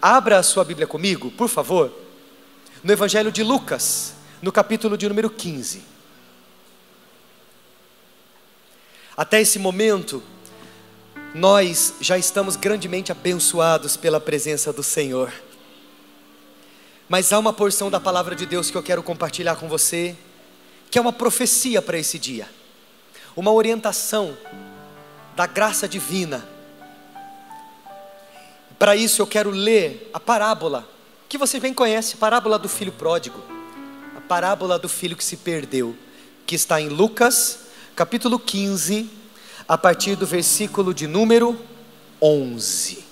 Abra a sua Bíblia comigo, por favor, no Evangelho de Lucas, no capítulo de número 15. Até esse momento, nós já estamos grandemente abençoados pela presença do Senhor. Mas há uma porção da palavra de Deus que eu quero compartilhar com você, que é uma profecia para esse dia, uma orientação da graça divina. Para isso eu quero ler a parábola, que você bem conhece, a parábola do filho pródigo, a parábola do filho que se perdeu, que está em Lucas, capítulo 15, a partir do versículo de número 11.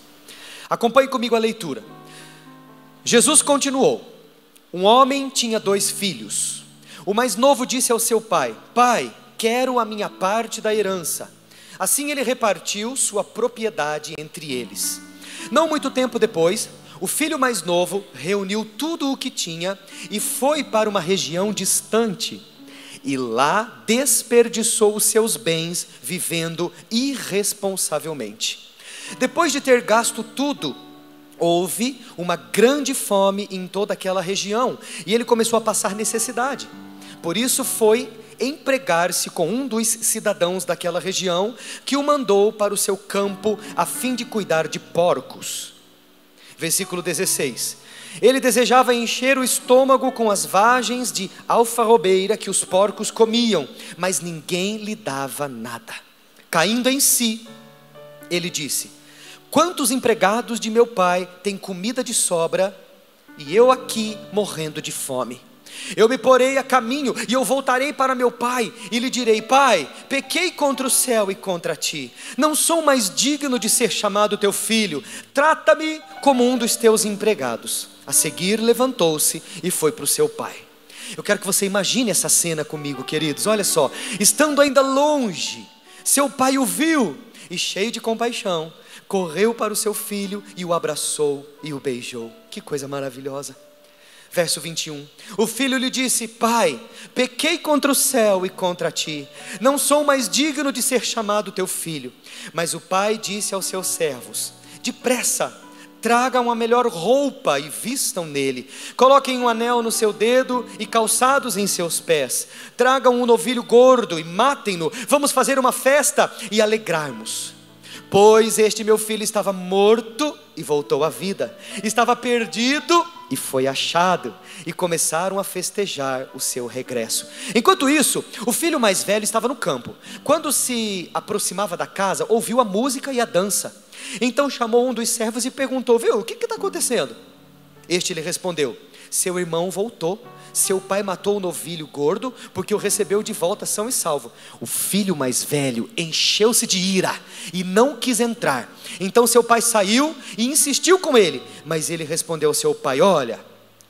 Acompanhe comigo a leitura. Jesus continuou: um homem tinha 2 filhos. O mais novo disse ao seu pai: pai, quero a minha parte da herança. Assim ele repartiu sua propriedade entre eles. Não muito tempo depois, o filho mais novo reuniu tudo o que tinha e foi para uma região distante. E lá desperdiçou os seus bens vivendo irresponsavelmente. Depois de ter gasto tudo, houve uma grande fome em toda aquela região e ele começou a passar necessidade. Por isso foi empregar-se com um dos cidadãos daquela região, que o mandou para o seu campo a fim de cuidar de porcos. Versículo 16. Ele desejava encher o estômago com as vagens de alfarrobeira que os porcos comiam, mas ninguém lhe dava nada. Caindo em si, ele disse: quantos empregados de meu pai têm comida de sobra, e eu aqui morrendo de fome? Eu me porei a caminho e eu voltarei para meu pai e lhe direi: pai, pequei contra o céu e contra ti, não sou mais digno de ser chamado teu filho, trata-me como um dos teus empregados. A seguir levantou-se e foi para o seu pai. Eu quero que você imagine essa cena comigo, queridos. Olha só, estando ainda longe, seu pai o viu e, cheio de compaixão, correu para o seu filho e o abraçou e o beijou. Que coisa maravilhosa. Verso 21. O filho lhe disse: pai, pequei contra o céu e contra ti, não sou mais digno de ser chamado teu filho. Mas o pai disse aos seus servos: depressa, tragam a melhor roupa e vistam nele, coloquem um anel no seu dedo e calçados em seus pés, tragam um novilho gordo e matem-no, vamos fazer uma festa e alegrarmos. Pois este meu filho estava morto e voltou à vida, estava perdido e foi achado, e começaram a festejar o seu regresso. Enquanto isso, o filho mais velho estava no campo. Quando se aproximava da casa, ouviu a música e a dança. Então chamou um dos servos e perguntou: viu, o que está acontecendo? Este lhe respondeu: seu irmão voltou, seu pai matou o novilho gordo, porque o recebeu de volta são e salvo. O filho mais velho encheu-se de ira e não quis entrar. Então seu pai saiu e insistiu com ele, mas ele respondeu ao seu pai: olha,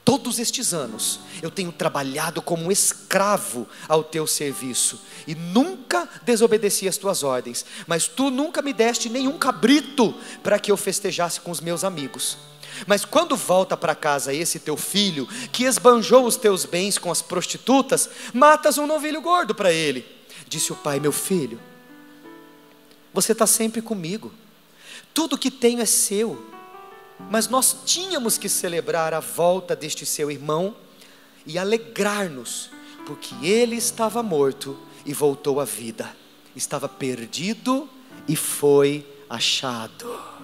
todos estes anos eu tenho trabalhado como um escravo ao teu serviço e nunca desobedeci as tuas ordens, mas tu nunca me deste nenhum cabrito para que eu festejasse com os meus amigos. Mas quando volta para casa esse teu filho, que esbanjou os teus bens com as prostitutas, matas um novilho gordo para ele. Disse o pai: meu filho, você está sempre comigo, tudo que tenho é seu, mas nós tínhamos que celebrar a volta deste seu irmão e alegrar-nos, porque ele estava morto e voltou à vida, estava perdido e foi achado.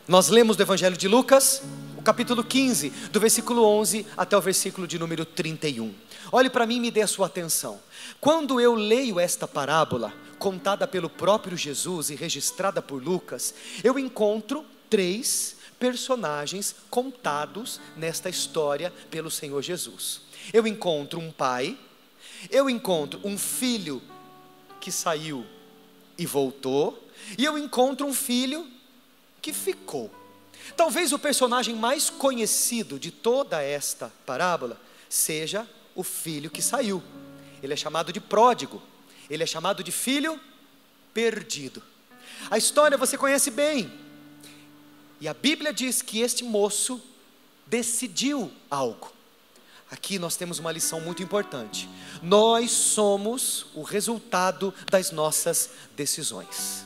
Nós lemos do Evangelho de Lucas, o capítulo 15, do versículo 11 até o versículo de número 31. Olhe para mim e me dê a sua atenção. Quando eu leio esta parábola, contada pelo próprio Jesus e registrada por Lucas, eu encontro 3 personagens contados nesta história pelo Senhor Jesus. Eu encontro um pai, eu encontro um filho que saiu e voltou, e eu encontro um filho que ficou. Talvez o personagem mais conhecido de toda esta parábola seja o filho que saiu. Ele é chamado de pródigo, ele é chamado de filho perdido. A história você conhece bem, e a Bíblia diz que este moço decidiu algo. Aqui nós temos uma lição muito importante. Nós somos o resultado das nossas decisões.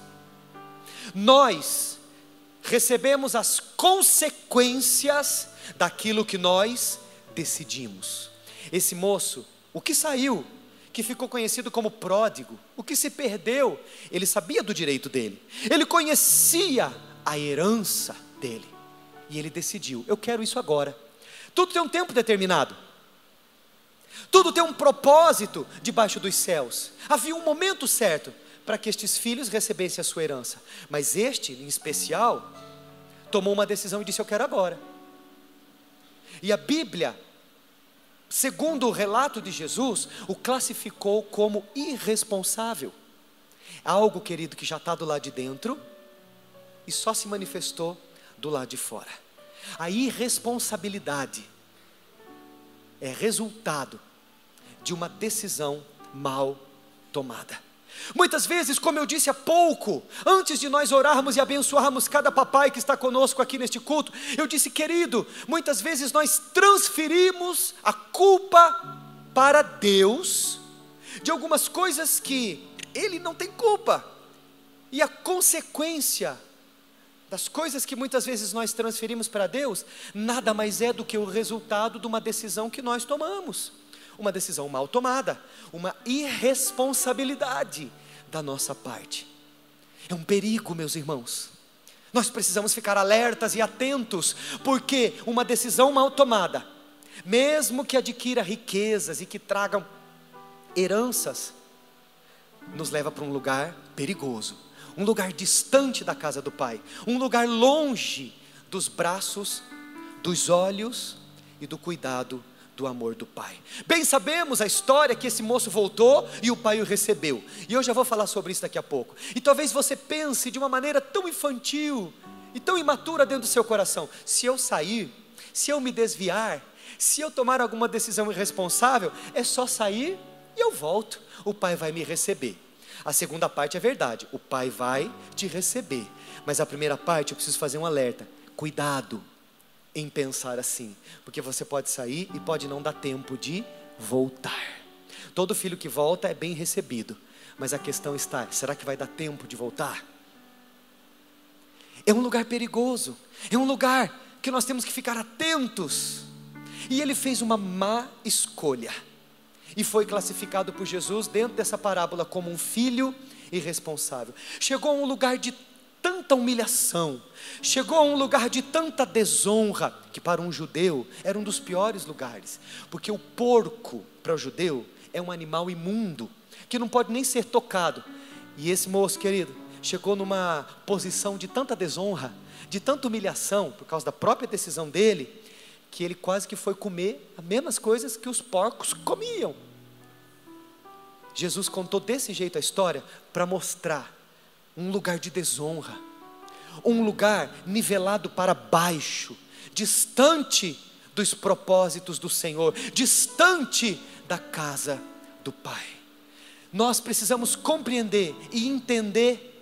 Nós recebemos as consequências daquilo que nós decidimos. Esse moço, o que saiu, que ficou conhecido como pródigo, o que se perdeu, ele sabia do direito dele, ele conhecia a herança dele, e ele decidiu: eu quero isso agora. Tudo tem um tempo determinado, tudo tem um propósito debaixo dos céus. Havia um momento certo para que estes filhos recebessem a sua herança, mas este em especial tomou uma decisão e disse: eu quero agora. E a Bíblia, segundo o relato de Jesus, o classificou como irresponsável. Algo, querido, que já está do lado de dentro e só se manifestou do lado de fora. A irresponsabilidade é resultado de uma decisão mal tomada. Muitas vezes, como eu disse há pouco, antes de nós orarmos e abençoarmos cada papai que está conosco aqui neste culto, eu disse: querido, muitas vezes nós transferimos a culpa para Deus de algumas coisas que Ele não tem culpa, e a consequência das coisas que muitas vezes nós transferimos para Deus, nada mais é do que o resultado de uma decisão que nós tomamos, uma decisão mal tomada, uma irresponsabilidade da nossa parte. É um perigo, meus irmãos. Nós precisamos ficar alertas e atentos, porque uma decisão mal tomada, mesmo que adquira riquezas e que tragam heranças, nos leva para um lugar perigoso, um lugar distante da casa do Pai, um lugar longe dos braços, dos olhos e do cuidado, do amor do Pai. Bem sabemos a história que esse moço voltou e o pai o recebeu, e eu já vou falar sobre isso daqui a pouco. E talvez você pense de uma maneira tão infantil e tão imatura dentro do seu coração: se eu sair, se eu me desviar, se eu tomar alguma decisão irresponsável, é só sair e eu volto, o Pai vai me receber. A segunda parte é verdade, o Pai vai te receber, mas a primeira parte eu preciso fazer um alerta: cuidado em pensar assim, porque você pode sair e pode não dar tempo de voltar. Todo filho que volta é bem recebido, mas a questão está: será que vai dar tempo de voltar? É um lugar perigoso, é um lugar que nós temos que ficar atentos. E ele fez uma má escolha, e foi classificado por Jesus dentro dessa parábola como um filho irresponsável. Chegou a um lugar de tanta humilhação, chegou a um lugar de tanta desonra, que para um judeu era um dos piores lugares, porque o porco para o judeu é um animal imundo, que não pode nem ser tocado. E esse moço, querido, chegou numa posição de tanta desonra, de tanta humilhação, por causa da própria decisão dele, que ele quase que foi comer as mesmas coisas que os porcos comiam. Jesus contou desse jeito a história para mostrar um lugar de desonra, um lugar nivelado para baixo, distante dos propósitos do Senhor, distante da casa do Pai. Nós precisamos compreender e entender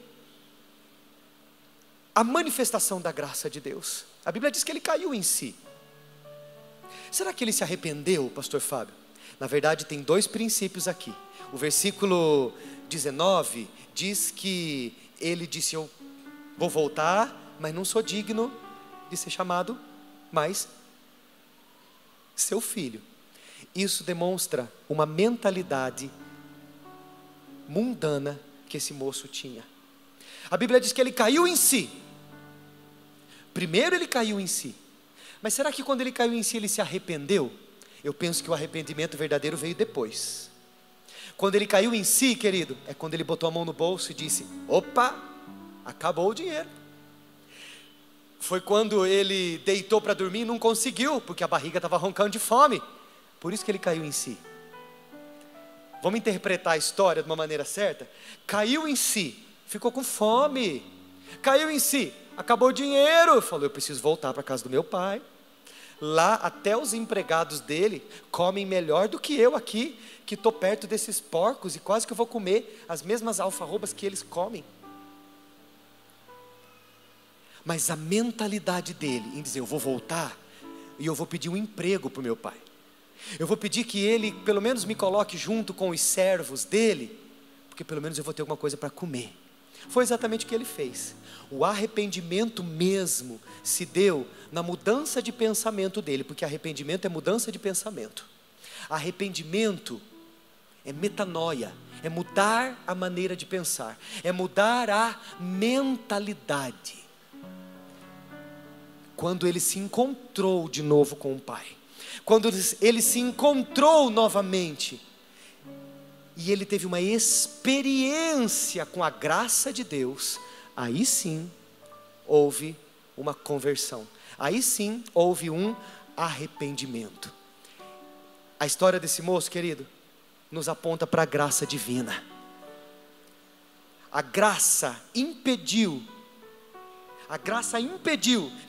a manifestação da graça de Deus. A Bíblia diz que ele caiu em si. Será que ele se arrependeu, pastor Fábio? Na verdade, tem dois princípios aqui. O versículo 19 diz que ele disse: eu vou voltar, mas não sou digno de ser chamado mais seu filho. Isso demonstra uma mentalidade mundana que esse moço tinha. A Bíblia diz que ele caiu em si. Primeiro ele caiu em si. Mas será que quando ele caiu em si, ele se arrependeu? Eu penso que o arrependimento verdadeiro veio depois. Quando ele caiu em si, querido, é quando ele botou a mão no bolso e disse: opa, acabou o dinheiro. Foi quando ele deitou para dormir e não conseguiu, porque a barriga estava roncando de fome. Por isso que ele caiu em si. Vamos interpretar a história de uma maneira certa? Caiu em si, ficou com fome. Caiu em si, acabou o dinheiro. Falou: eu preciso voltar para a casa do meu pai. Lá até os empregados dele comem melhor do que eu aqui, que estou perto desses porcos e quase que eu vou comer as mesmas alfarrobas que eles comem. Mas a mentalidade dele em dizer: eu vou voltar e eu vou pedir um emprego para o meu pai, eu vou pedir que ele pelo menos me coloque junto com os servos dele, porque pelo menos eu vou ter alguma coisa para comer. Foi exatamente o que ele fez. O arrependimento mesmo se deu na mudança de pensamento dele, porque arrependimento é mudança de pensamento. Arrependimento é metanoia, é mudar a maneira de pensar, é mudar a mentalidade. Quando ele se encontrou de novo com o Pai, quando ele se encontrou novamente, e ele teve uma experiência com a graça de Deus, aí sim houve uma conversão, aí sim houve um arrependimento. A história desse moço, querido, nos aponta para a graça divina. A graça impediu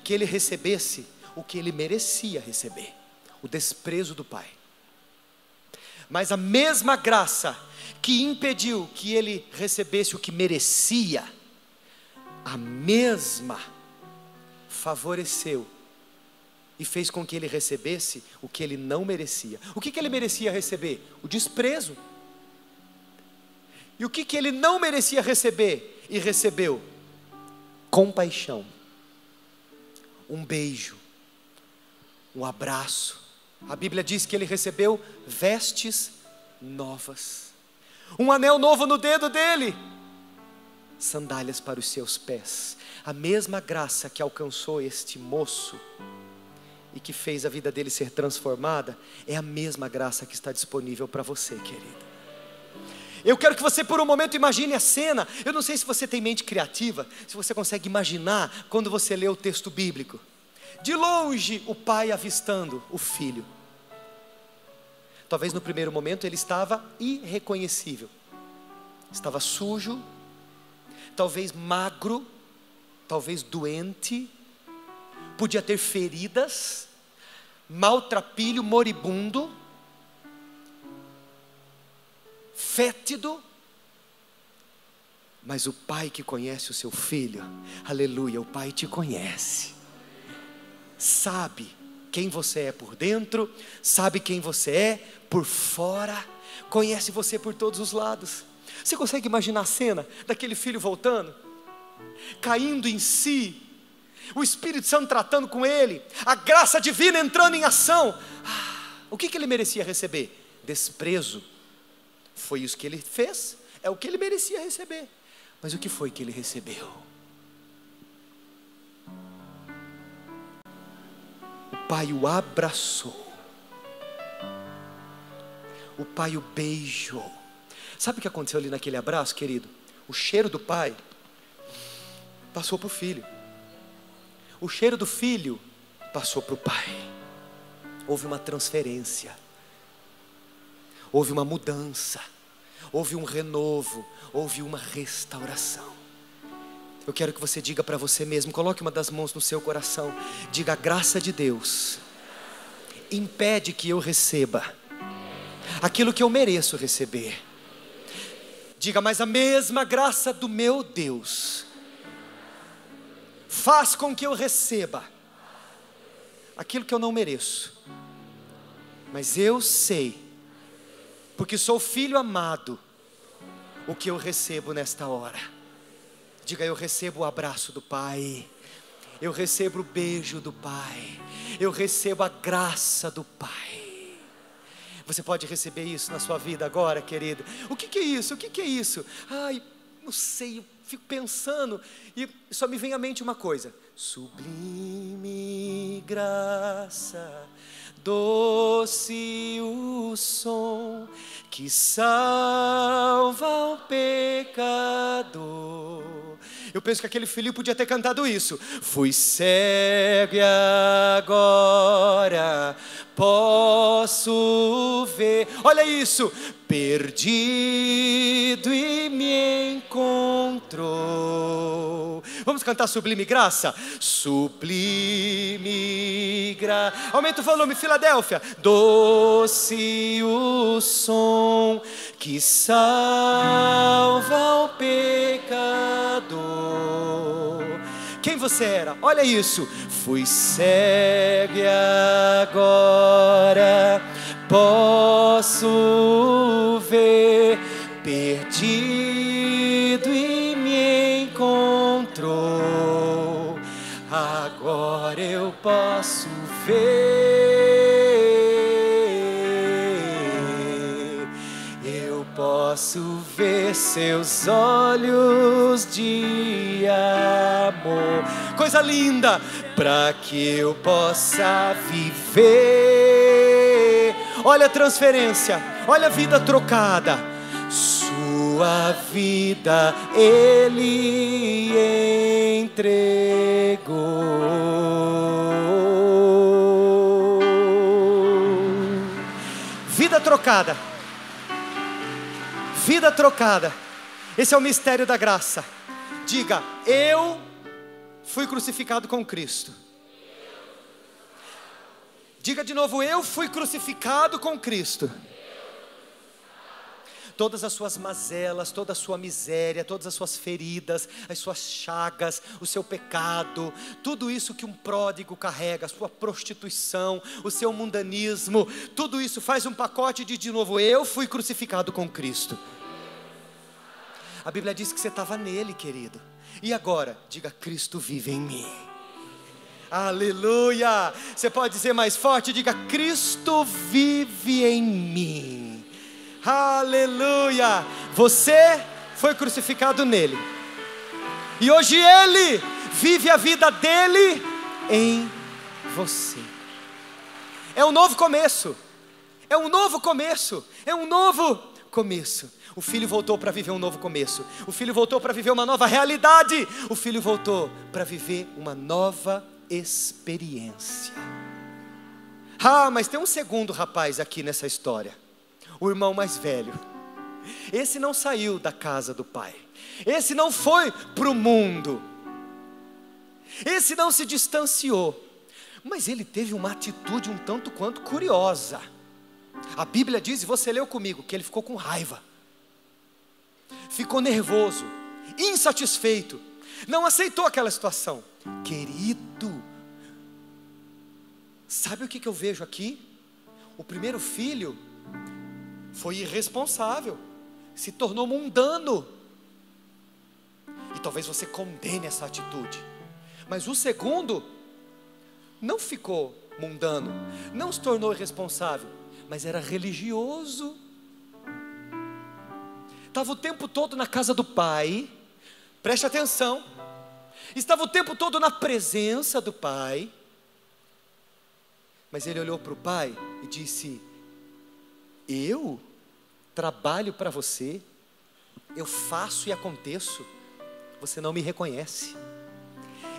que ele recebesse o que ele merecia receber, o desprezo do Pai. Mas a mesma graça que impediu que ele recebesse o que merecia, a mesma favoreceu e fez com que ele recebesse o que ele não merecia. O que ele merecia receber? O desprezo. E o que ele não merecia receber e recebeu? Compaixão, um beijo, um abraço. A Bíblia diz que ele recebeu vestes novas, um anel novo no dedo dele, sandálias para os seus pés. A mesma graça que alcançou este moço e que fez a vida dele ser transformada, é a mesma graça que está disponível para você, querido. Eu quero que você por um momento imagine a cena. Eu não sei se você tem mente criativa, se você consegue imaginar quando você lê o texto bíblico. De longe o pai avistando o filho. Talvez no primeiro momento ele estava irreconhecível. Estava sujo, talvez magro, talvez doente, podia ter feridas, maltrapilho, moribundo, fétido. Mas o pai que conhece o seu filho, aleluia, o pai te conhece, sabe quem você é por dentro, sabe quem você é por fora, conhece você por todos os lados. Você consegue imaginar a cena daquele filho voltando, caindo em si, o Espírito Santo tratando com ele, a graça divina entrando em ação. O que ele merecia receber? Desprezo. Foi isso que ele fez, é o que ele merecia receber. Mas o que foi que ele recebeu? O pai o abraçou, o pai o beijou. Sabe o que aconteceu ali naquele abraço, querido? O cheiro do pai passou para o filho, o cheiro do filho passou para o pai. Houve uma transferência, houve uma mudança, houve um renovo, houve uma restauração. Eu quero que você diga para você mesmo, coloque uma das mãos no seu coração, diga: a graça de Deus impede que eu receba aquilo que eu mereço receber. Diga: mas a mesma graça do meu Deus faz com que eu receba aquilo que eu não mereço. Mas eu sei, porque sou filho amado, o que eu recebo nesta hora. Diga: eu recebo o abraço do Pai, eu recebo o beijo do Pai, eu recebo a graça do Pai. Você pode receber isso na sua vida agora, querido? O que é isso? O que é isso? Ai, não sei, eu fico pensando e só me vem à mente uma coisa: sublime graça, doce o som que salva o pecador. Eu penso que aquele filho podia ter cantado isso. Fui cego e agora posso ver. Olha isso. Perdido e me encontrou. Vamos cantar Sublime Graça? Sublime Graça. Aumenta o volume, Filadélfia. Doce o som que salva o pecador. Quem você era? Olha isso. Fui cego e agora posso ver. Perdido e me posso ver, eu posso ver seus olhos de amor. Coisa linda, para que eu possa viver. Olha a transferência, olha a vida trocada. Sua vida Ele entregou. Vida trocada. Vida trocada. Esse é o mistério da graça. Diga: eu fui crucificado com Cristo. Diga de novo: eu fui crucificado com Cristo. Todas as suas mazelas, toda a sua miséria, todas as suas feridas, as suas chagas, o seu pecado, tudo isso que um pródigo carrega, a sua prostituição, o seu mundanismo, tudo isso faz um pacote de novo: eu fui crucificado com Cristo. A Bíblia diz que você estava nele, querido. E agora, diga: Cristo vive em mim. Aleluia! Você pode dizer mais forte, diga: Cristo vive em mim. Aleluia! Você foi crucificado nele, e hoje Ele vive a vida dele em você. É um novo começo. É um novo começo. É um novo começo. O Filho voltou para viver um novo começo. O Filho voltou para viver uma nova realidade. O Filho voltou para viver uma nova experiência. Mas tem um segundo rapaz aqui nessa história. O irmão mais velho. Esse não saiu da casa do pai. Esse não foi para o mundo. Esse não se distanciou. Mas ele teve uma atitude um tanto quanto curiosa. A Bíblia diz, e você leu comigo, que ele ficou com raiva. Ficou nervoso, insatisfeito. Não aceitou aquela situação. Querido, sabe o que eu vejo aqui? O primeiro filho foi irresponsável, se tornou mundano. E talvez você condene essa atitude. Mas o segundo não ficou mundano, não se tornou irresponsável, mas era religioso. Estava o tempo todo na casa do pai. Preste atenção. Estava o tempo todo na presença do pai. Mas ele olhou para o pai e disse: eu trabalho para você, eu faço e aconteço, você não me reconhece.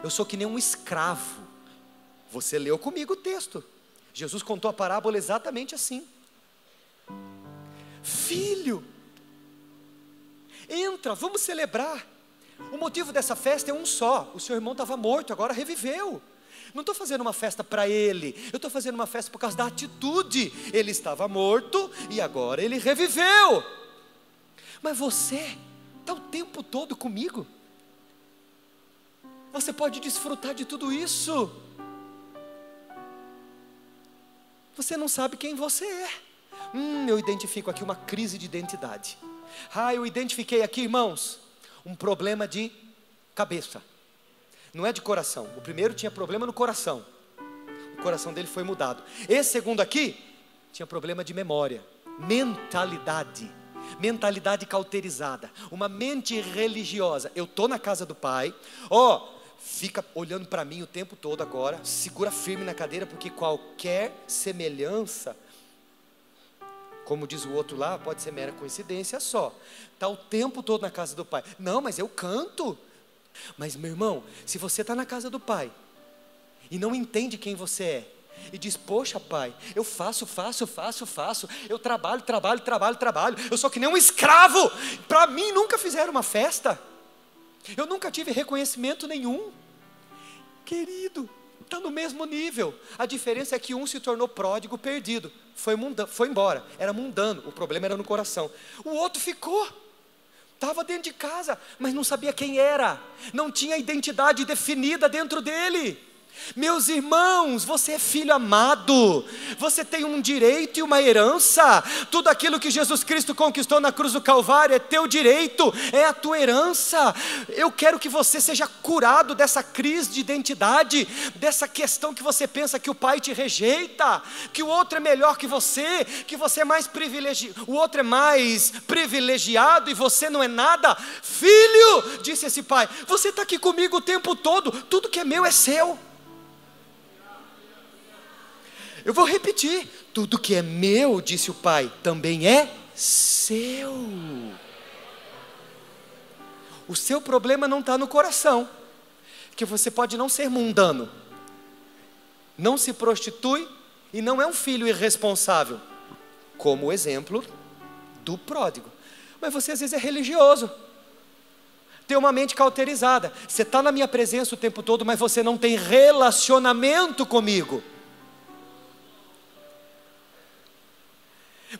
Eu sou que nem um escravo. Você leu comigo o texto. Jesus contou a parábola exatamente assim. Filho, entra, vamos celebrar. O motivo dessa festa é um só: o seu irmão estava morto, agora reviveu. Não estou fazendo uma festa para ele, eu estou fazendo uma festa por causa da atitude. Ele estava morto e agora ele reviveu. Mas você está o tempo todo comigo. Você pode desfrutar de tudo isso. Você não sabe quem você é. Eu identifico aqui uma crise de identidade. Eu identifiquei aqui, irmãos, um problema de cabeça. Não é de coração. O primeiro tinha problema no coração. O coração dele foi mudado. Esse segundo aqui tinha problema de memória, mentalidade. Mentalidade cauterizada. Uma mente religiosa. Eu estou na casa do pai. Fica olhando para mim o tempo todo agora. Segura firme na cadeira, porque qualquer semelhança, como diz o outro lá, pode ser mera coincidência só. Está o tempo todo na casa do pai. Não, mas eu canto. Mas meu irmão, se você está na casa do pai e não entende quem você é, e diz: poxa pai, eu faço, eu trabalho, eu sou que nem um escravo, para mim nunca fizeram uma festa, eu nunca tive reconhecimento nenhum. Querido, está no mesmo nível. A diferença é que um se tornou pródigo, perdido, foi embora, era mundano, o problema era no coração. O outro ficou. Estava dentro de casa, mas não sabia quem era. Não tinha identidade definida dentro dele. Meus irmãos, você é filho amado, você tem um direito e uma herança. Tudo aquilo que Jesus Cristo conquistou na cruz do Calvário é teu direito, é a tua herança. Eu quero que você seja curado dessa crise de identidade, dessa questão que você pensa que o pai te rejeita, que o outro é melhor que você é mais privilegiado, o outro é mais privilegiado e você não é nada. Filho, disse esse pai, você está aqui comigo o tempo todo, tudo que é meu é seu. Eu vou repetir, tudo que é meu, disse o pai, também é seu. O seu problema não está no coração, que você pode não ser mundano, não se prostitui e não é um filho irresponsável, como o exemplo do pródigo. Mas você às vezes é religioso, tem uma mente cauterizada, você está na minha presença o tempo todo, mas você não tem relacionamento comigo.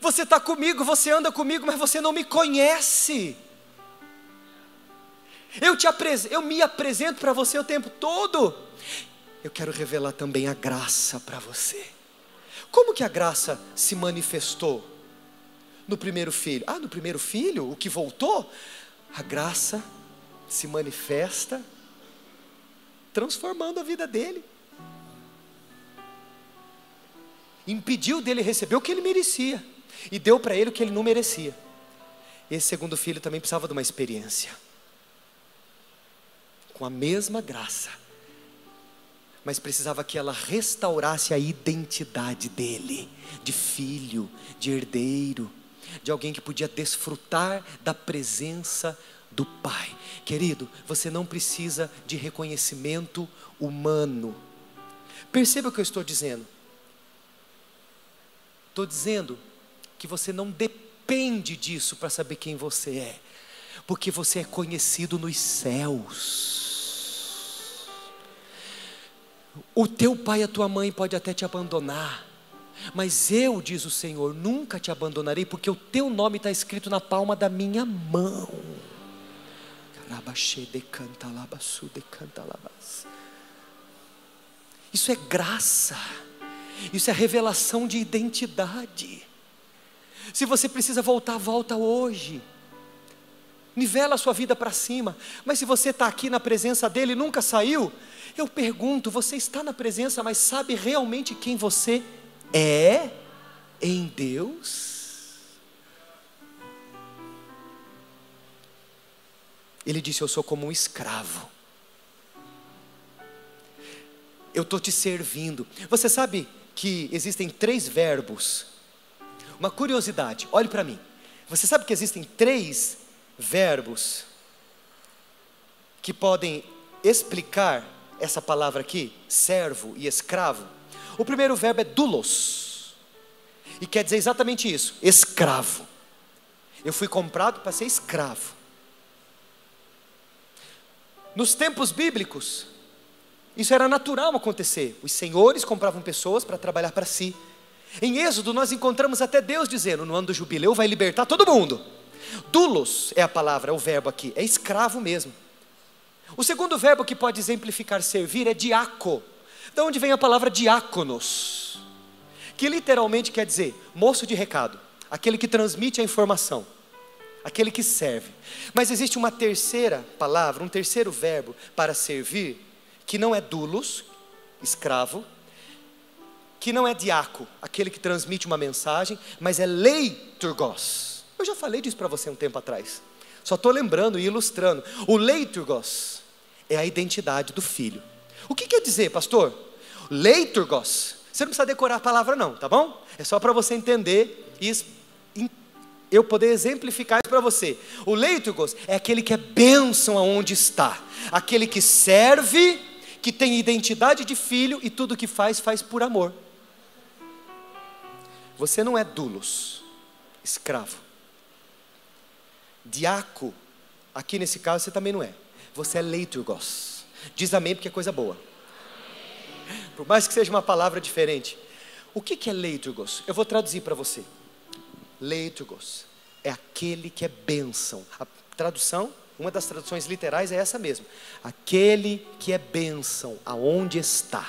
Você está comigo, você anda comigo, mas você não me conhece. Eu me apresento para você o tempo todo. Eu quero revelar também a graça para você. Como que a graça se manifestou no primeiro filho? No primeiro filho, o que voltou? A graça se manifesta transformando a vida dele. Impediu dele receber o que ele merecia e deu para ele o que ele não merecia. Esse segundo filho também precisava de uma experiência com a mesma graça, mas precisava que ela restaurasse a identidade dele, de filho, de herdeiro, de alguém que podia desfrutar da presença do pai. Querido, você não precisa de reconhecimento humano. Perceba o que eu estou dizendo. Estou dizendo que você não depende disso para saber quem você é, porque você é conhecido nos céus. O teu pai e a tua mãe pode até te abandonar, mas eu, diz o Senhor, nunca te abandonarei, porque o teu nome está escrito na palma da minha mão. Isso é graça, isso é revelação de identidade. Se você precisa voltar, volta hoje. Nivela a sua vida para cima. Mas se você está aqui na presença dele e nunca saiu, eu pergunto, você está na presença, mas sabe realmente quem você é em Deus? Ele disse, eu sou como um escravo. Eu estou te servindo. Você sabe que existem 3 verbos? Uma curiosidade, olhe para mim. Você sabe que existem 3 verbos que podem explicar essa palavra aqui, servo e escravo? O primeiro verbo é doulos, e quer dizer exatamente isso, escravo. Eu fui comprado para ser escravo. Nos tempos bíblicos, isso era natural acontecer. Os senhores compravam pessoas para trabalhar para si. Em Êxodo nós encontramos até Deus dizendo, no ano do jubileu vai libertar todo mundo. Doulos é a palavra, é o verbo aqui, é escravo mesmo. O segundo verbo que pode exemplificar servir é diaco. De onde vem a palavra diáconos, que literalmente quer dizer moço de recado, aquele que transmite a informação, aquele que serve. Mas existe uma terceira palavra, um terceiro verbo para servir, que não é doulos, escravo, que não é diaco, aquele que transmite uma mensagem, mas é leiturgos. Eu já falei disso para você um tempo atrás, só estou lembrando e ilustrando. O leiturgos é a identidade do filho. O que quer dizer, pastor? Leiturgos, você não precisa decorar a palavra não, tá bom? É só para você entender e eu poder exemplificar isso para você. O leiturgos é aquele que é bênção aonde está, aquele que serve, que tem identidade de filho e tudo que faz, faz por amor. Você não é doulos, escravo. Diaco, aqui nesse caso você também não é. Você é leiturgos. Diz amém porque é coisa boa. Por mais que seja uma palavra diferente. O que é leiturgos? Eu vou traduzir para você. Leiturgos é aquele que é bênção. A tradução uma das traduções literais é essa mesmo. Aquele que é bênção aonde está,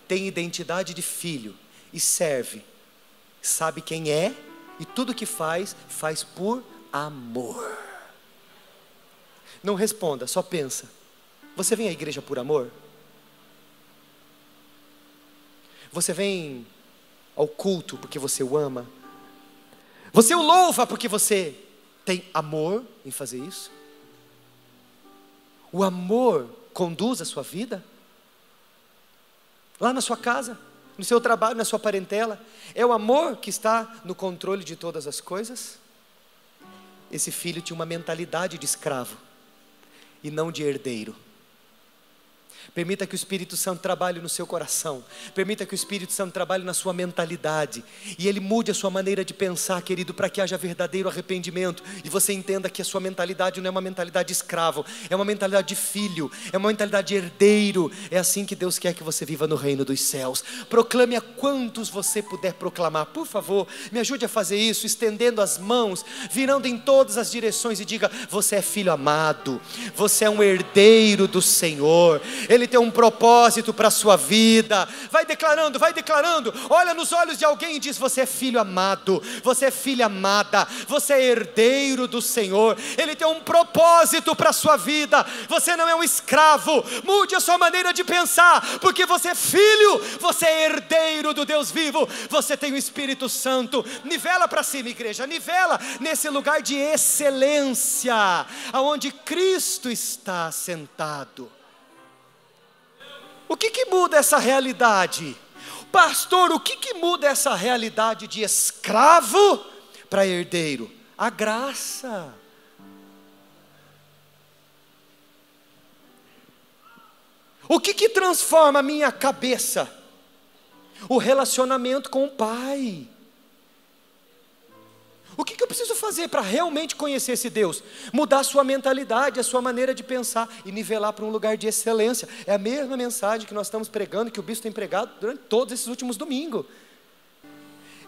tem identidade de filho e serve, sabe quem é e tudo que faz, faz por amor. Não responda, só pensa. Você vem à igreja por amor? Você vem ao culto porque você o ama? Você o louva porque você tem amor em fazer isso? O amor conduz a sua vida? Lá na sua casa, no seu trabalho, na sua parentela, é o amor que está no controle de todas as coisas? Esse filho tinha uma mentalidade de escravo e não de herdeiro. Permita que o Espírito Santo trabalhe no seu coração. Permita que o Espírito Santo trabalhe na sua mentalidade. E Ele mude a sua maneira de pensar, querido, para que haja verdadeiro arrependimento. E você entenda que a sua mentalidade não é uma mentalidade de escravo, é uma mentalidade de filho, é uma mentalidade de herdeiro. É assim que Deus quer que você viva no reino dos céus. Proclame a quantos você puder proclamar. Por favor, me ajude a fazer isso, estendendo as mãos, virando em todas as direções e diga: você é filho amado, você é um herdeiro do Senhor. Ele tem um propósito para a sua vida. Vai declarando, olha nos olhos de alguém e diz: você é filho amado, você é filha amada, você é herdeiro do Senhor. Ele tem um propósito para a sua vida. Você não é um escravo. Mude a sua maneira de pensar, porque você é filho, você é herdeiro do Deus vivo. Você tem o Espírito Santo. Nivela para cima, igreja, nivela nesse lugar de excelência, aonde Cristo está sentado. O que muda essa realidade? Pastor, o que muda essa realidade de escravo para herdeiro? A graça. O que transforma a minha cabeça? O relacionamento com o Pai. O que eu preciso fazer para realmente conhecer esse Deus? Mudar a sua mentalidade, a sua maneira de pensar e nivelar para um lugar de excelência. É a mesma mensagem que nós estamos pregando, que o bispo tem pregado durante todos esses últimos domingos.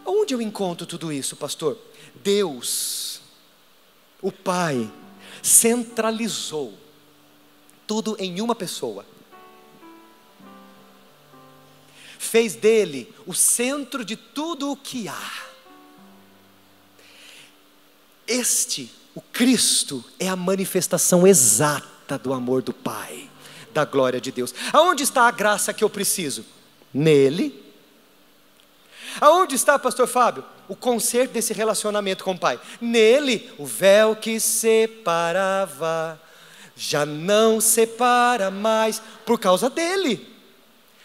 Onde eu encontro tudo isso, pastor? Deus, o Pai, centralizou tudo em uma pessoa. Fez dele o centro de tudo o que há. O Cristo, é a manifestação exata do amor do Pai, da glória de Deus. Aonde está a graça que eu preciso? Nele. Aonde está, pastor Fábio, o conserto desse relacionamento com o Pai? Nele. O véu que separava já não separa mais, por causa dele.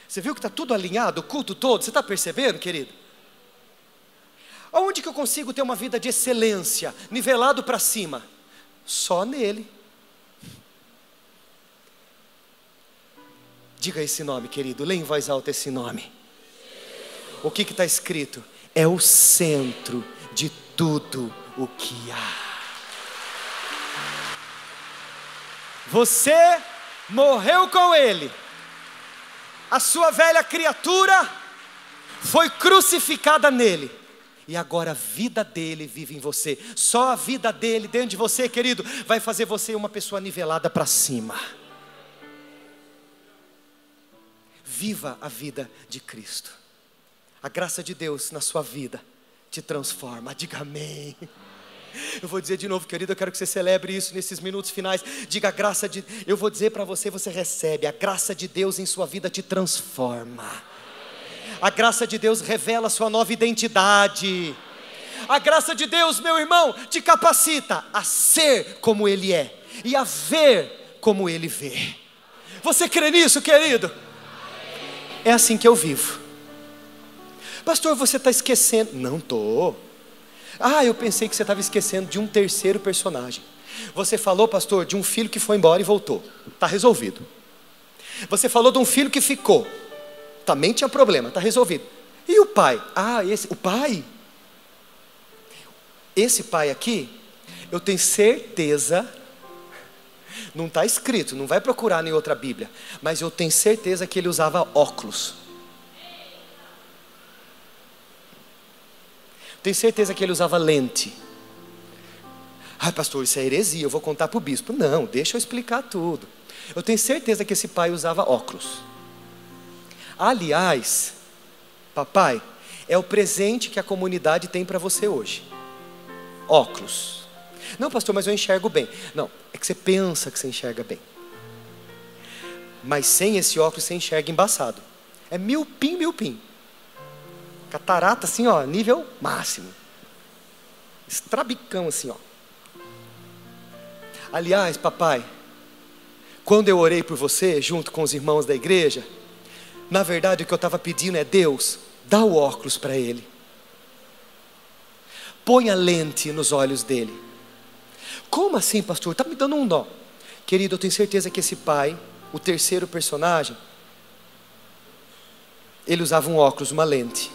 Você viu que está tudo alinhado, o culto todo? Você está percebendo, querido? Aonde que eu consigo ter uma vida de excelência, nivelado para cima? Só nele. Diga esse nome, querido, lê em voz alta esse nome. O que está escrito? É o centro de tudo o que há. Você morreu com ele. A sua velha criatura foi crucificada nele. E agora a vida dele vive em você. Só a vida dele dentro de você, querido, vai fazer você uma pessoa nivelada para cima. Viva a vida de Cristo. A graça de Deus na sua vida te transforma. Diga amém. Eu vou dizer de novo, querido, eu quero que você celebre isso nesses minutos finais. Diga: a graça de... Eu vou dizer para você, você recebe. A graça de Deus em sua vida te transforma. A graça de Deus revela a sua nova identidade. A graça de Deus, meu irmão, te capacita a ser como Ele é e a ver como Ele vê. Você crê nisso, querido? É assim que eu vivo. Pastor, você está esquecendo. Não estou. Eu pensei que você estava esquecendo de um terceiro personagem. Você falou, pastor, de um filho que foi embora e voltou. Está resolvido. Você falou de um filho que ficou. Também tinha problema, está resolvido. E o pai? O pai. Esse pai aqui, eu tenho certeza, não está escrito, não vai procurar em outra Bíblia, mas eu tenho certeza que ele usava óculos. Tenho certeza que ele usava lente. Ai, pastor, isso é heresia, eu vou contar para o bispo. Não, deixa eu explicar tudo. Eu tenho certeza que esse pai usava óculos. Aliás, papai, é o presente que a comunidade tem para você hoje. Óculos. Não, pastor, mas eu enxergo bem. Não, é que você pensa que você enxerga bem. Mas sem esse óculos você enxerga embaçado. É miopim. Catarata assim, ó, nível máximo. Estrabicão assim, ó. Aliás, papai, quando eu orei por você, junto com os irmãos da igreja, na verdade o que eu estava pedindo é: Deus, dá o óculos para ele. Põe a lente nos olhos dele. Como assim, pastor? Está me dando um nó. Querido, eu tenho certeza que esse pai, o terceiro personagem, ele usava um óculos, uma lente,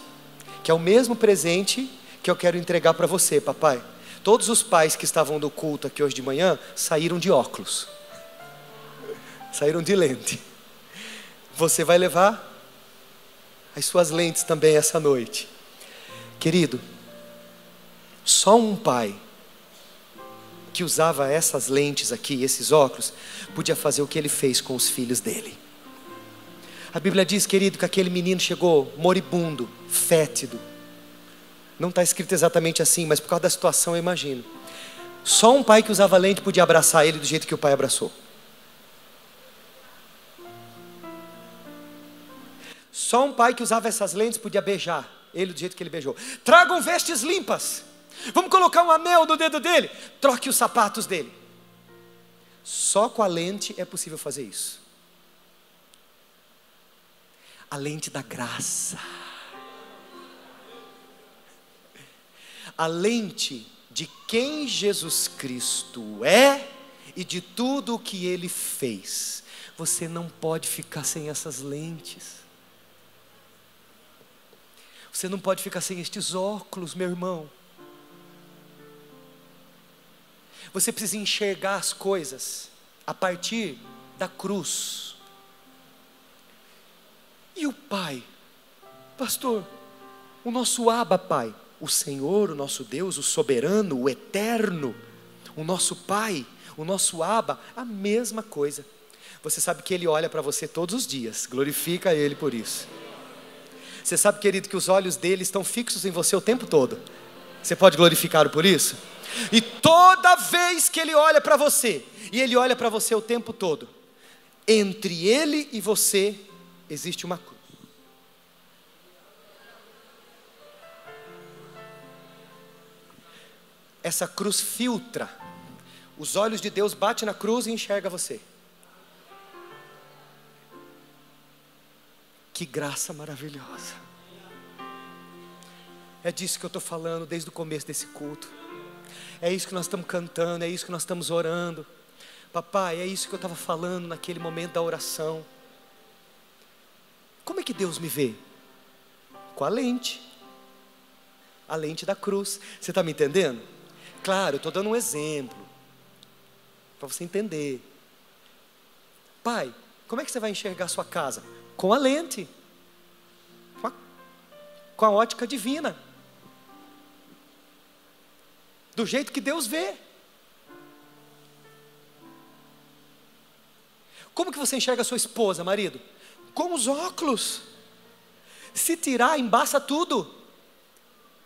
que é o mesmo presente que eu quero entregar para você, papai. Todos os pais que estavam no culto aqui hoje de manhã saíram de óculos, saíram de lente. Você vai levar as suas lentes também essa noite. Querido, só um pai que usava essas lentes aqui, esses óculos, podia fazer o que ele fez com os filhos dele. A Bíblia diz, querido, que aquele menino chegou moribundo, fétido. Não está escrito exatamente assim, mas por causa da situação eu imagino. Só um pai que usava lente podia abraçar ele do jeito que o pai abraçou. Só um pai que usava essas lentes podia beijar ele do jeito que ele beijou. Tragam vestes limpas. Vamos colocar um anel no dedo dele. Troque os sapatos dele. Só com a lente é possível fazer isso. A lente da graça. A lente de quem Jesus Cristo é e de tudo o que Ele fez. Você não pode ficar sem essas lentes. Você não pode ficar sem estes óculos, meu irmão. Você precisa enxergar as coisas a partir da cruz. E o Pai? Pastor, o nosso Abba Pai, o Senhor, o nosso Deus, o soberano, o eterno, o nosso Pai, o nosso Abba, a mesma coisa. Você sabe que Ele olha para você todos os dias, glorifica Ele por isso. Você sabe, querido, que os olhos dele estão fixos em você o tempo todo. Você pode glorificá-lo por isso? E toda vez que Ele olha para você, e Ele olha para você o tempo todo, entre Ele e você existe uma cruz. Essa cruz filtra. Os olhos de Deus batem na cruz e enxerga você. Que graça maravilhosa. É disso que eu estou falando desde o começo desse culto. É isso que nós estamos cantando, é isso que nós estamos orando. Papai, é isso que eu estava falando naquele momento da oração. Como é que Deus me vê? Com a lente da cruz. Você está me entendendo? Claro, eu estou dando um exemplo, para você entender. Pai, como é que você vai enxergar a sua casa? Com a lente, com a ótica divina, do jeito que Deus vê. Como que você enxerga a sua esposa, marido? Com os óculos. Se tirar, embaça tudo.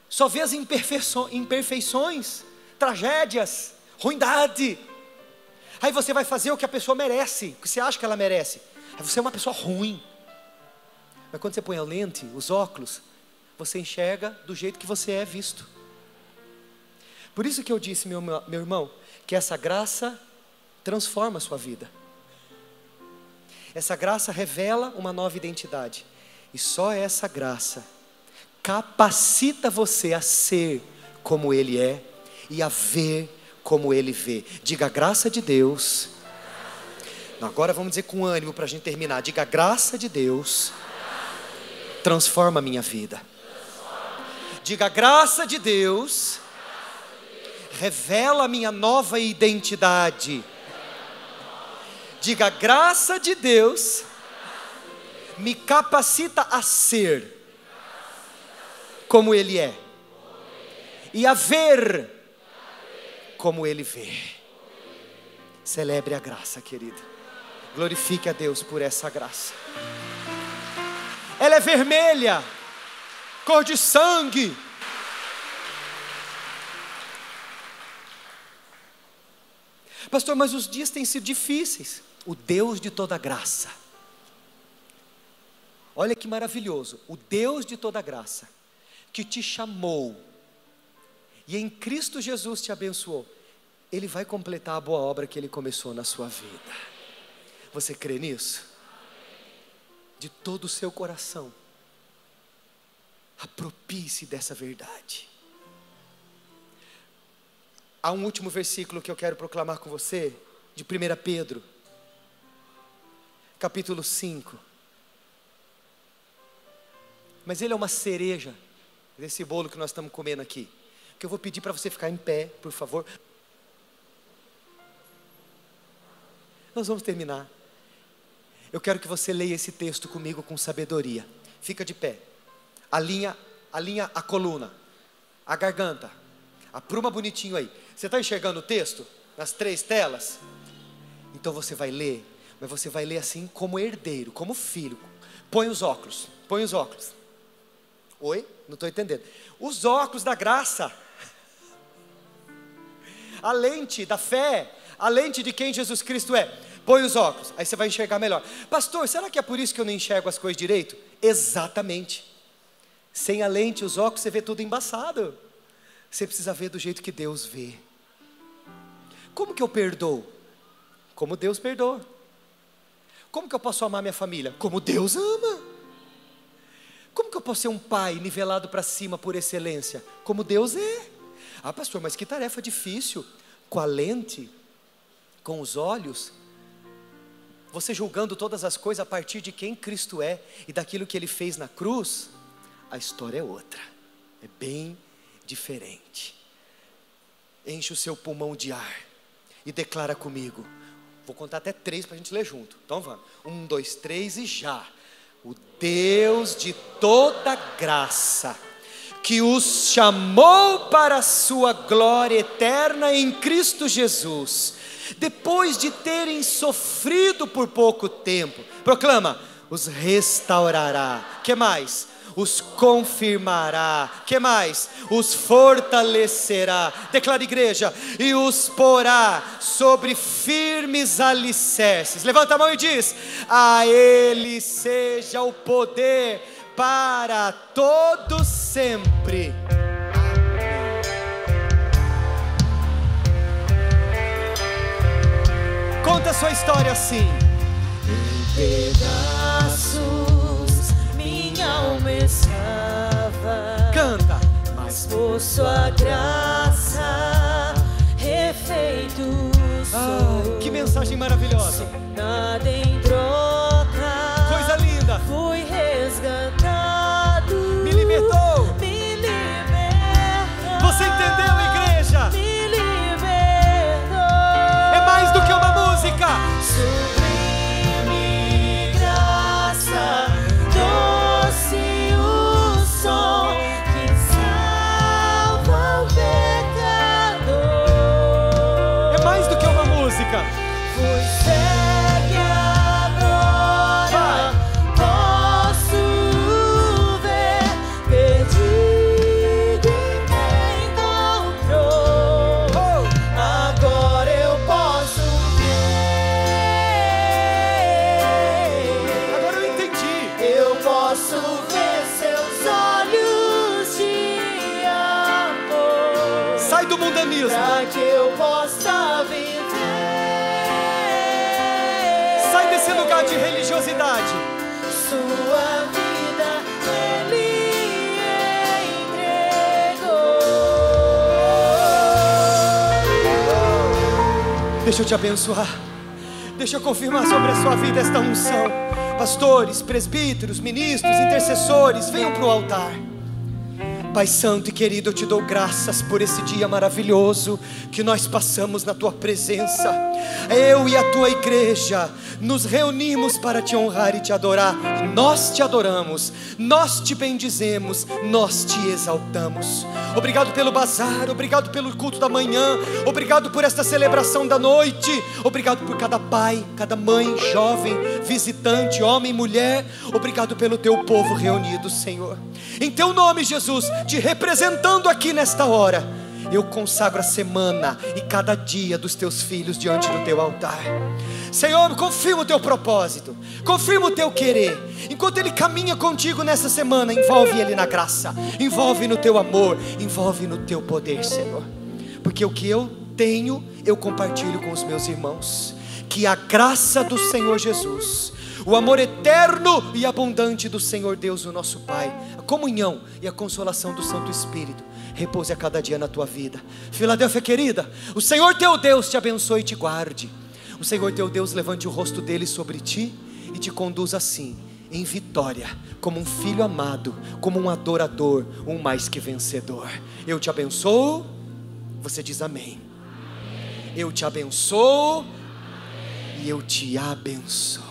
Só vê as imperfeições, tragédias, ruindade. Aí você vai fazer o que a pessoa merece, o que você acha que ela merece. Aí você é uma pessoa ruim. Mas quando você põe a lente, os óculos, você enxerga do jeito que você é visto. Por isso que eu disse, meu irmão, que essa graça transforma a sua vida. Essa graça revela uma nova identidade. E só essa graça capacita você a ser como Ele é e a ver como Ele vê. Diga: a graça de Deus. Agora vamos dizer com ânimo para a gente terminar. Diga: a graça de Deus transforma a minha vida. Diga: a graça de Deus revela a minha nova identidade. Diga: a graça de Deus me capacita a ser como Ele é e a ver como Ele vê. Celebre a graça, querido. Glorifique a Deus por essa graça. Ela é vermelha, cor de sangue. Pastor, mas os dias têm sido difíceis. O Deus de toda graça, olha que maravilhoso, o Deus de toda graça, que te chamou, e em Cristo Jesus te abençoou, Ele vai completar a boa obra que Ele começou na sua vida. Você crê nisso? De todo o seu coração, apropie-se dessa verdade. Há um último versículo que eu quero proclamar com você, de 1 Pedro, capítulo 5. Mas ele é uma cereja desse bolo que nós estamos comendo aqui, que eu vou pedir para você ficar em pé, por favor. Nós vamos terminar. Eu quero que você leia esse texto comigo com sabedoria. Fica de pé, alinha a coluna, a garganta, apruma bonitinho aí. Você está enxergando o texto nas 3 telas? Então você vai ler, mas você vai ler assim como herdeiro, como filho. Põe os óculos, põe os óculos. Oi? Não estou entendendo. Os óculos da graça, a lente da fé, a lente de quem Jesus Cristo é. Põe os óculos, aí você vai enxergar melhor. Pastor, será que é por isso que eu não enxergo as coisas direito? Exatamente. Sem a lente, os óculos, você vê tudo embaçado. Você precisa ver do jeito que Deus vê. Como que eu perdoo? Como Deus perdoa. Como que eu posso amar minha família? Como Deus ama. Como que eu posso ser um pai nivelado para cima por excelência? Como Deus é. Ah, pastor, mas que tarefa difícil. Com a lente, com os olhos, você julgando todas as coisas a partir de quem Cristo é e daquilo que Ele fez na cruz, a história é outra, é bem diferente. Enche o seu pulmão de ar e declara comigo. Vou contar até 3 para a gente ler junto. Então vamos, 1, 2, 3 e já. O Deus de toda graça, que os chamou para a sua glória eterna em Cristo Jesus, depois de terem sofrido por pouco tempo, proclama, os restaurará. Que mais? Os confirmará. Que mais? Os fortalecerá. Declara, igreja, e os porá sobre firmes alicerces. Levanta a mão e diz: a Ele seja o poder para todo sempre. Conta a sua história assim. Em pedaços minha alma estava, Canta. mas por sua graça refeito sou. Que mensagem maravilhosa. Nada em troca, Coisa linda. fui resgatado, Me libertou. me libertou. Você entendeu, igreja? Me libertou. É mais do que uma música. Sublime graça, doce o som que salva o pecador. É mais do que uma música. Fui cego agora, posso ver, perdido e me encontrou. Agora eu posso ver. Agora eu entendi. Eu posso ver seus olhos de amor, Sai do mundanismo. pra que eu possa viver. Sai desse lugar de religiosidade. Sua vida Ele entregou. Deixa eu te abençoar. Deixa eu confirmar sobre a sua vida esta unção. Pastores, presbíteros, ministros, intercessores, venham para o altar. Pai santo e querido, eu te dou graças por esse dia maravilhoso que nós passamos na tua presença. Eu e a tua igreja nos reunimos para te honrar e te adorar, e nós te adoramos, nós te bendizemos, nós te exaltamos. Obrigado pelo bazar, obrigado pelo culto da manhã, obrigado por esta celebração da noite, obrigado por cada pai, cada mãe, jovem, visitante, homem, mulher. Obrigado pelo teu povo reunido, Senhor. Em teu nome, Jesus, te representando aqui nesta hora, eu consagro a semana e cada dia dos teus filhos diante do teu altar. Senhor, confirma o teu propósito, confirma o teu querer. Enquanto ele caminha contigo nessa semana, envolve ele na graça, envolve no teu amor, envolve no teu poder, Senhor. Porque o que eu tenho, eu compartilho com os meus irmãos. Que a graça do Senhor Jesus, o amor eterno e abundante do Senhor Deus, o nosso Pai, a comunhão e a consolação do Santo Espírito repouse a cada dia na tua vida. Filadélfia querida, o Senhor teu Deus te abençoe e te guarde. O Senhor teu Deus levante o rosto dele sobre ti e te conduza assim, em vitória, como um filho amado, como um adorador, um mais que vencedor. Eu te abençoo. Você diz amém. Eu te abençoo e eu te abençoo.